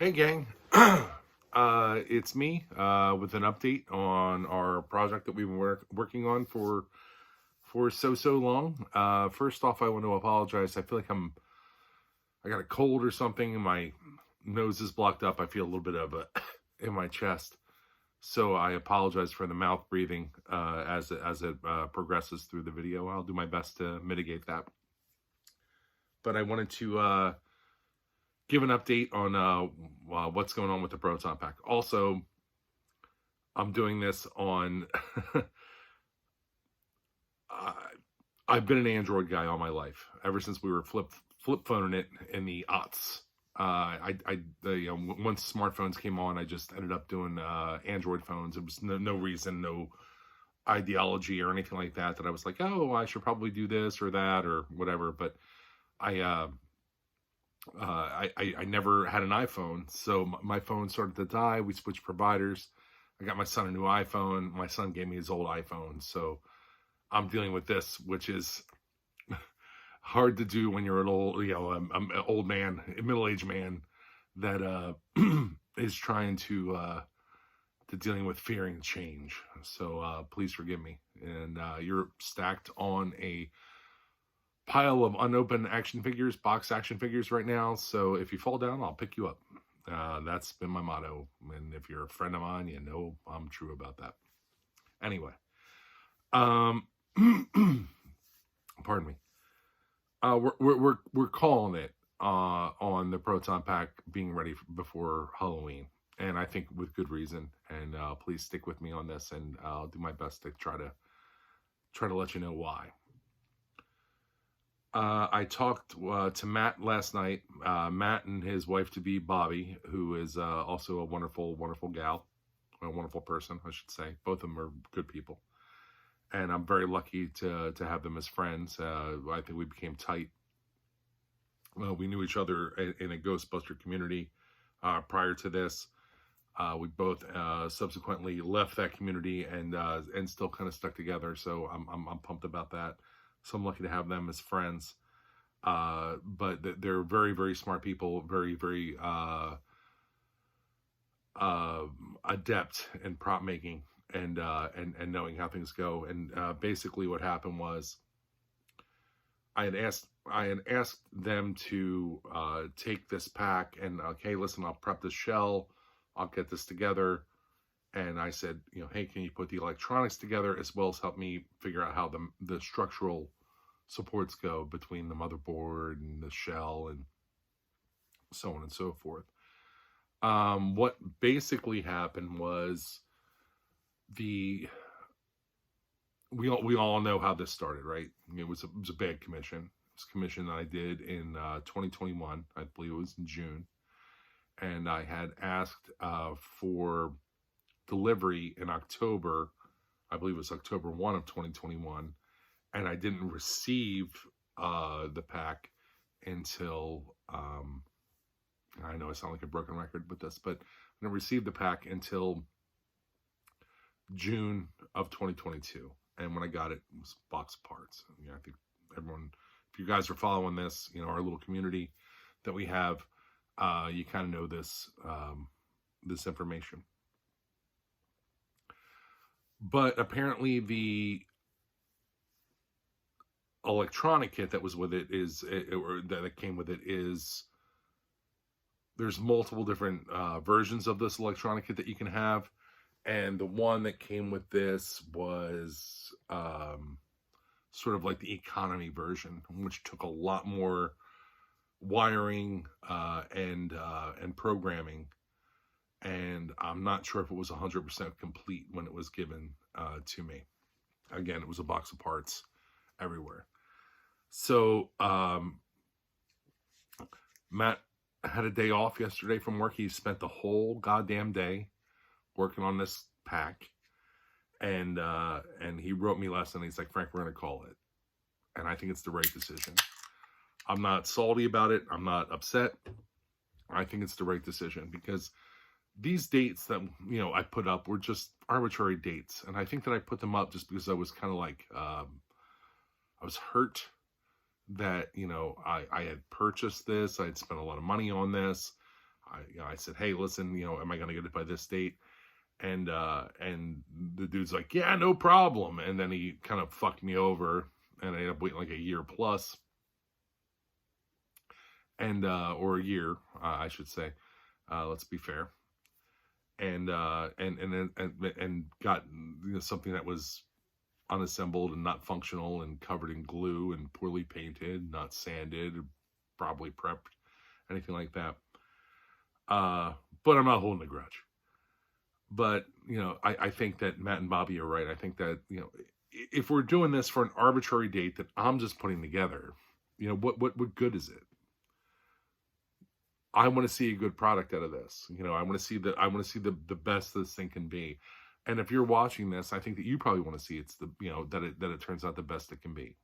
Hey gang, it's me with an update on our project that we've been working on for so long. First off, I want to apologize. I feel like I got a cold or something, and my nose is blocked up. I feel a little bit of it in my chest, so I apologize for the mouth breathing as it progresses through the video. I'll do my best to mitigate that. But I wanted to give an update on what's going on with the Proton pack. Also, I'm doing this on. I've been an Android guy all my life, ever since we were flip phoning it in the aughts. Once smartphones came on, I just ended up doing Android phones. It was no reason, no ideology or anything like that. That I was like, oh, I should probably do this or that or whatever. But I never had an iPhone, so my phone started to die. We switched providers. I got my son a new iPhone. My son gave me his old iPhone, so I'm dealing with this, which is hard to do when you're an old man, a middle-aged man that is trying to dealing with fearing change. So please forgive me. And you're stacked on a pile of unopened action figures, box action figures right now. So if you fall down, I'll pick you up. That's been my motto. And if you're a friend of mine, you know I'm true about that. Anyway, pardon me. We're calling it on the Proton pack being ready before Halloween, and I think with good reason. And please stick with me on this, and I'll do my best to try to let you know why. I talked to Matt last night. Matt and his wife-to-be, Bobby, who is also a wonderful, wonderful gal, a wonderful person, I should say. Both of them are good people. And I'm very lucky to have them as friends. I think we became tight. We knew each other in a Ghostbuster community prior to this. We both subsequently left that community and still kind of stuck together. So I'm pumped about that. So I'm lucky to have them as friends. But they're very, very smart people, very, very adept in prop making and knowing how things go. And basically what happened was I had asked them to take this pack and, okay, listen, I'll prep the shell. I'll get this together. And I said, hey, can you put the electronics together as well as help me figure out how the structural supports go between the motherboard and the shell and so on and so forth. What basically happened was we all know how this started, right? It was a bad commission. It was a commission that I did in 2021. I believe it was in June. And I had asked for delivery in October. I believe it was October 1 of 2021. And I didn't receive the pack until, I know I sound like a broken record with this, but I didn't receive the pack until June of 2022. And when I got it, it was a box of parts. I think everyone, if you guys are following this, our little community that we have, you kind of know this, this information. But apparently the electronic kit that was with it that came with it is, there's multiple different versions of this electronic kit that you can have. And the one that came with this was sort of like the economy version, which took a lot more wiring and programming. And I'm not sure if it was 100% complete when it was given to me. Again, it was a box of parts everywhere. So Matt had a day off yesterday from work. He spent the whole goddamn day working on this pack, and he wrote me last night. He's like, Frank, we're gonna call it, and I think it's the right decision. I'm not salty about it. I'm not upset. I think it's the right decision because these dates that I put up were just arbitrary dates, and I think that I put them up just because I was kind of like I was hurt that I had purchased this. I had spent a lot of money on this. I said, hey, listen, am I going to get it by this date? And the dude's like, yeah, no problem. And then he kind of fucked me over, and I ended up waiting like a year plus, and or a year, I should say. Let's be fair. And got something that was unassembled and not functional and covered in glue and poorly painted, not sanded, probably prepped, anything like that. But I'm not holding a grudge. But, I think that Matt and Bobby are right. I think that, if we're doing this for an arbitrary date that I'm just putting together, what good is it? I want to see a good product out of this. I want to see the best this thing can be. And if you're watching this, I think that you probably want to see that it turns out the best it can be.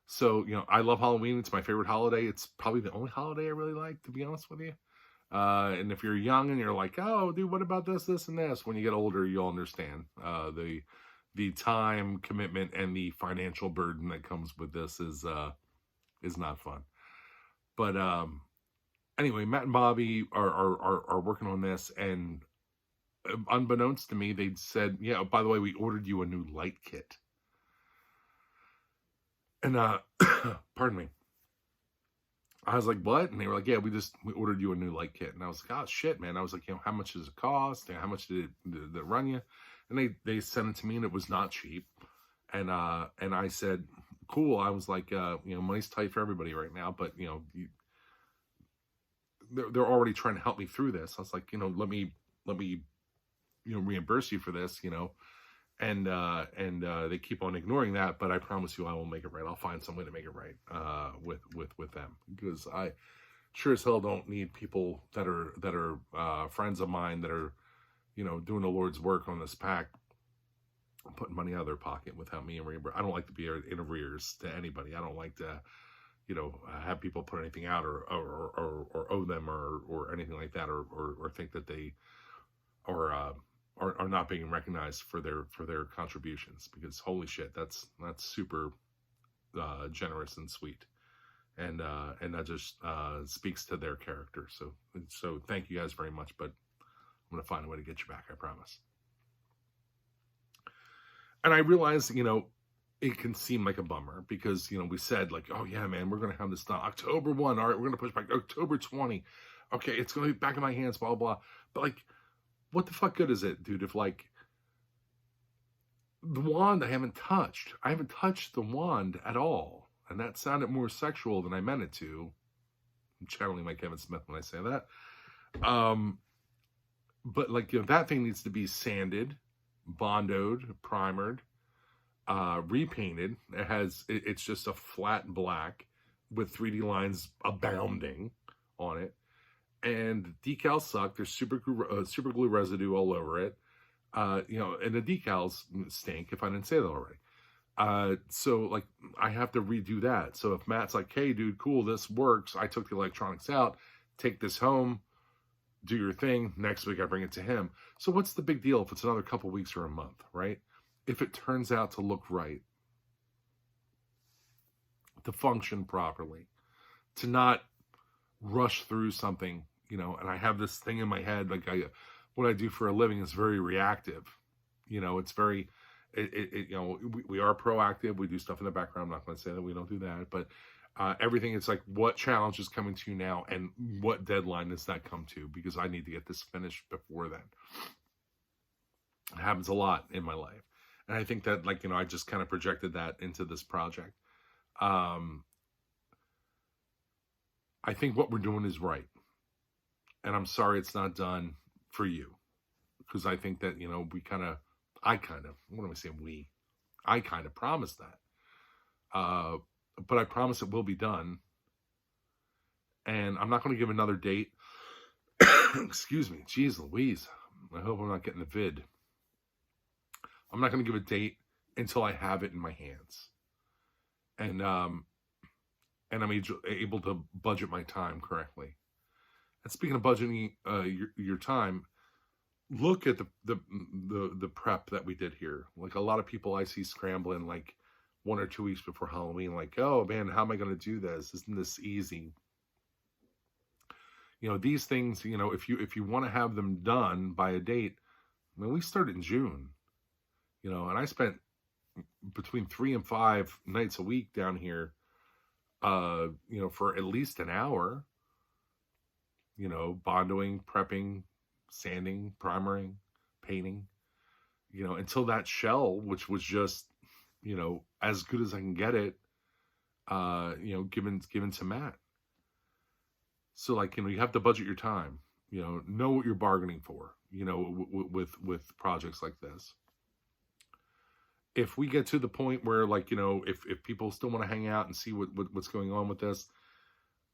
So, I love Halloween. It's my favorite holiday. It's probably the only holiday I really like, to be honest with you. And if you're young and you're like, oh, dude, what about this, and this? When you get older, you'll understand the time commitment and the financial burden that comes with this is not fun. But anyway, Matt and Bobby are working on this, and unbeknownst to me, they said, yeah, by the way, we ordered you a new light kit. And pardon me. I was like, what? And they were like, yeah, we ordered you a new light kit. And I was like, oh shit, man. I was like, how much does it cost? And how much did it run you? And they sent it to me, and it was not cheap. And I said, cool. I was like, money's tight for everybody right now, but they're already trying to help me through this. I was like, let me reimburse you for this, and they keep on ignoring that, but I promise you I will make it right. I'll find some way to make it right with them, because I sure as hell don't need people that are friends of mine that are doing the Lord's work on this pack, putting money out of their pocket without me and reimburse. I don't like to be in arrears to anybody. I don't like to have people put anything out or owe them or anything like that, or think that they are not being recognized for their contributions, because holy shit, that's super generous and sweet, and that just speaks to their character. So thank you guys very much, but I'm gonna find a way to get you back, I promise. And I realize, it can seem like a bummer, because, we said like, oh yeah, man, we're going to have this done October 1. All right, we're going to push back October 20. Okay, it's going to be back in my hands, blah, blah. But like, what the fuck good is it, dude, if like the wand I haven't touched the wand at all. And that sounded more sexual than I meant it to. I'm channeling my Kevin Smith when I say that. But like, that thing needs to be sanded, bondoed, primered, repainted. It's just a flat black with 3D lines abounding on it, and decals suck. There's super glue residue all over it, and the decals stink, if I didn't say that already. So like, I have to redo that. So if Matt's like, hey dude, cool, this works, I took the electronics out, take this home, do your thing, next week I bring it to him. So what's the big deal if it's another couple weeks or a month, right? If it turns out to look right, to function properly, to not rush through something, and I have this thing in my head, like what I do for a living is very reactive. It's very, we are proactive. We do stuff in the background. I'm not going to say that we don't do that, but everything, it's like, what challenge is coming to you now, and what deadline does that come to? Because I need to get this finished before then. It happens a lot in my life. And I think that, like, I just kind of projected that into this project. I think what we're doing is right. And I'm sorry it's not done for you. Because I think that, I kind of promised that. But I promise it will be done. And I'm not going to give another date. Excuse me. Jeez Louise. I hope I'm not getting the vid. I'm not going to give a date until I have it in my hands. And I'm able to budget my time correctly. And speaking of budgeting your time, look at the prep that we did here. Like, a lot of people I see scrambling like 1 or 2 weeks before Halloween, like, oh man, how am I going to do this? Isn't this easy? These things, if you want to have them done by a date, I mean, we started in June, and I spent between 3 and 5 nights a week down here, for at least an hour, bondoing, prepping, sanding, primering, painting, until that shell, which was just, as good as I can get it, given to Matt. So like, you have to budget your time, know what you're bargaining for, with projects like this. If we get to the point where, like, if people still want to hang out and see what's going on with this,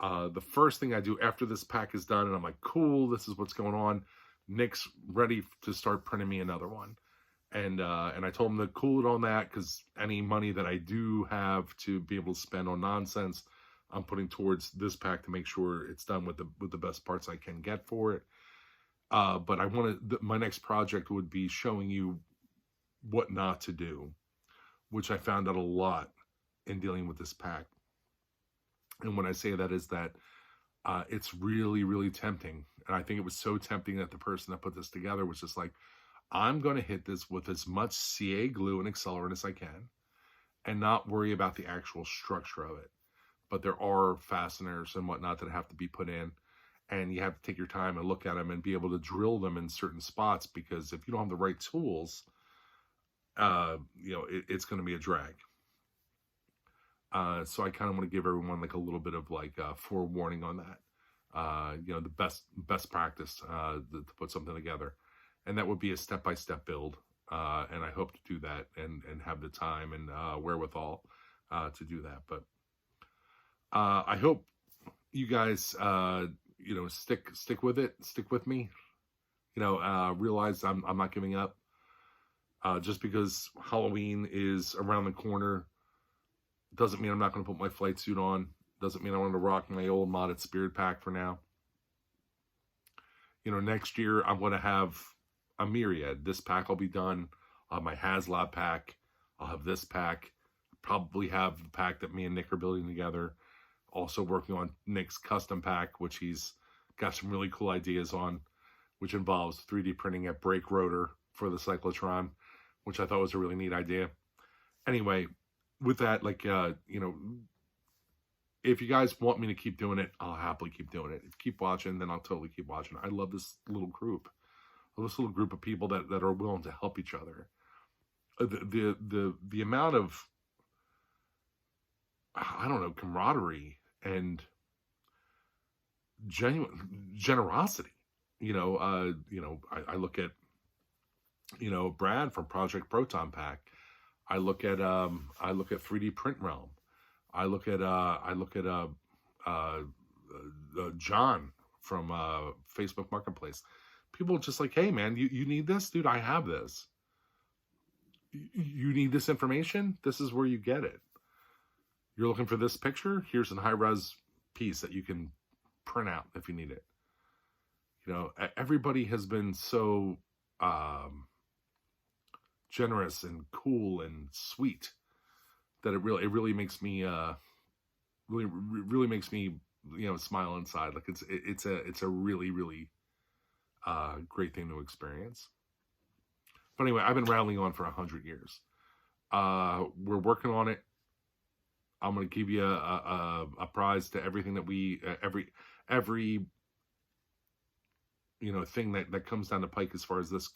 the first thing I do after this pack is done and I'm like, cool, this is what's going on, Nick's ready to start printing me another one. And I told him to cool it on that, because any money that I do have to be able to spend on nonsense, I'm putting towards this pack to make sure it's done with the best parts I can get for it. But I wanted, my next project would be showing you what not to do, which I found out a lot in dealing with this pack. And when I say that is that it's really, really tempting. And I think it was so tempting that the person that put this together was just like, I'm going to hit this with as much CA glue and accelerant as I can and not worry about the actual structure of it. But there are fasteners and whatnot that have to be put in, and you have to take your time and look at them and be able to drill them in certain spots, because if you don't have the right tools, it's going to be a drag. So I kind of want to give everyone like a little bit of like forewarning on that. The best practice to put something together. And that would be a step-by-step build. And I hope to do that and have the time and wherewithal to do that. But I hope you guys, stick with it, stick with me. Realize I'm not giving up. Just because Halloween is around the corner doesn't mean I'm not going to put my flight suit on. Doesn't mean I want to rock my old modded spirit pack for now. Next year I'm going to have a myriad. This pack will be done. I'll have my HasLab pack. I'll have this pack. Probably have the pack that me and Nick are building together. Also working on Nick's custom pack, which he's got some really cool ideas on, which involves 3D printing a brake rotor for the cyclotron, which I thought was a really neat idea. Anyway, with that, like, if you guys want me to keep doing it, I'll happily keep doing it. If you keep watching, then I'll totally keep watching. I love this little group. This little group of people that are willing to help each other. The amount of, I don't know, camaraderie and genuine generosity. I look at, Brad from Project Proton Pack. I look at 3D Print Realm. I look at John from Facebook Marketplace. People just like, hey man, you need this, dude. I have this. You need this information. This is where you get it. You're looking for this picture. Here's a high-res piece that you can print out if you need it. Everybody has been so generous and cool and sweet that it really makes me really makes me smile inside. Like it's a really great thing to experience. But anyway, I've been rattling on for 100 years. We're working on it. I'm going to give you a prize to everything that we every thing that comes down the pike as far as this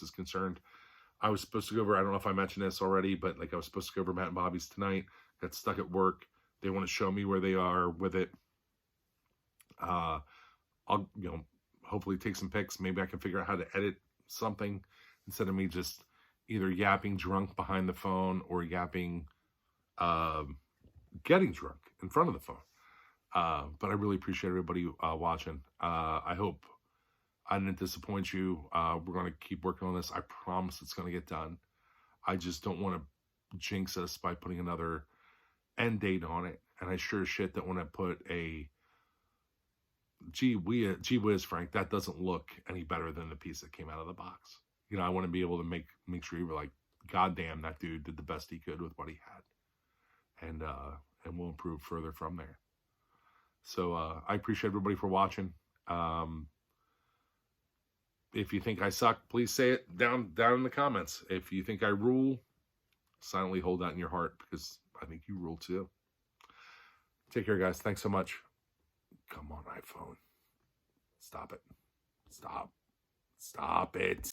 is concerned. I was supposed to go over, I don't know if I mentioned this already, but like I was supposed to go over Matt and Bobby's tonight. Got stuck at work. They want to show me where they are with it. I'll hopefully take some pics. Maybe I can figure out how to edit something instead of me just either yapping drunk behind the phone or yapping getting drunk in front of the phone. But I really appreciate everybody watching. I hope I didn't disappoint you. We're going to keep working on this. I promise it's going to get done. I just don't want to jinx us by putting another end date on it. And I sure as shit don't want to put a gee whiz, Frank, that doesn't look any better than the piece that came out of the box. I want to be able to make sure you were like, God damn, that dude did the best he could with what he had. And we'll improve further from there. So I appreciate everybody for watching. If you think I suck, please say it down in the comments. If you think I rule, silently hold that in your heart, because I think you rule too. Take care, guys. Thanks so much. Come on, iPhone. Stop it. Stop it.